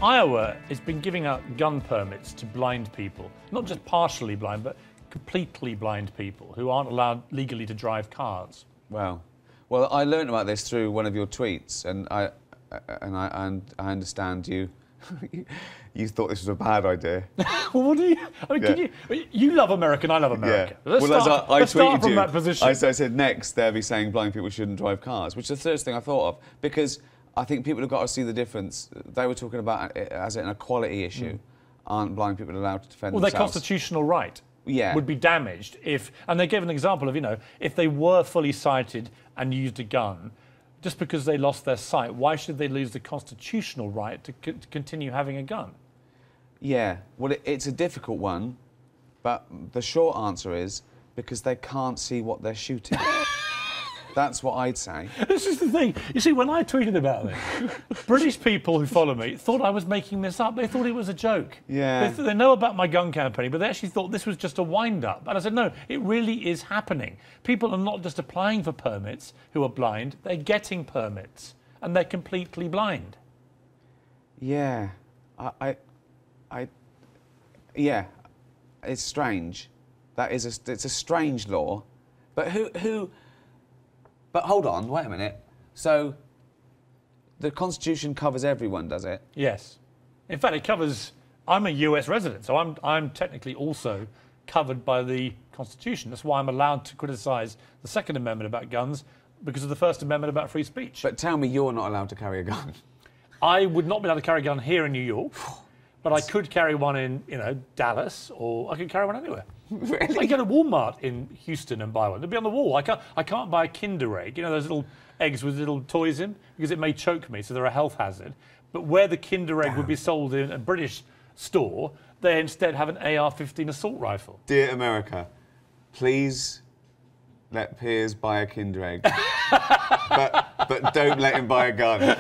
Iowa has been giving out gun permits to blind people, not just partially blind, but completely blind people who aren't allowed legally to drive cars. Well, I learned about this through one of your tweets, and I understand you. You thought this was a bad idea. Well, what do you? I mean, you love America, and I love America. Yeah. Let's start from that position. I said next they'll be saying blind people shouldn't drive cars, which is the first thing I thought of, because I think people have got to see the difference. They were talking about it as an equality issue. Aren't blind people allowed to defend themselves? Well, their constitutional right would be damaged if, and they gave an example of, if they were fully sighted and used a gun, just because they lost their sight, why should they lose the constitutional right to continue having a gun? Yeah, well, it's a difficult one, but the short answer is because they can't see what they're shooting. That's what I'd say. This is the thing. You see, when I tweeted about this, British people who follow me thought I was making this up. They thought it was a joke. Yeah. They know about my gun campaign, but they actually thought this was just a wind-up. And I said, no, it really is happening. People are not just applying for permits who are blind. They're getting permits, and they're completely blind. Yeah. Yeah. It's strange. It's a strange law. But who... But hold on, wait a minute. So, the Constitution covers everyone, does it? Yes. In fact, it covers... I'm a US resident, so I'm technically also covered by the Constitution. That's why I'm allowed to criticise the Second Amendment about guns, because of the First Amendment about free speech. But tell me you're not allowed to carry a gun. I would not be allowed to carry a gun here in New York, but I could carry one in, Dallas, or I could carry one anywhere. Really? I can go to Walmart in Houston and buy one. They'll be on the wall. I can't buy a Kinder egg, those little eggs with little toys in, because it may choke me, so they're a health hazard. But where the Kinder egg would be sold in a British store, they instead have an AR-15 assault rifle. Dear America, please let Piers buy a Kinder egg. but don't let him buy a gun.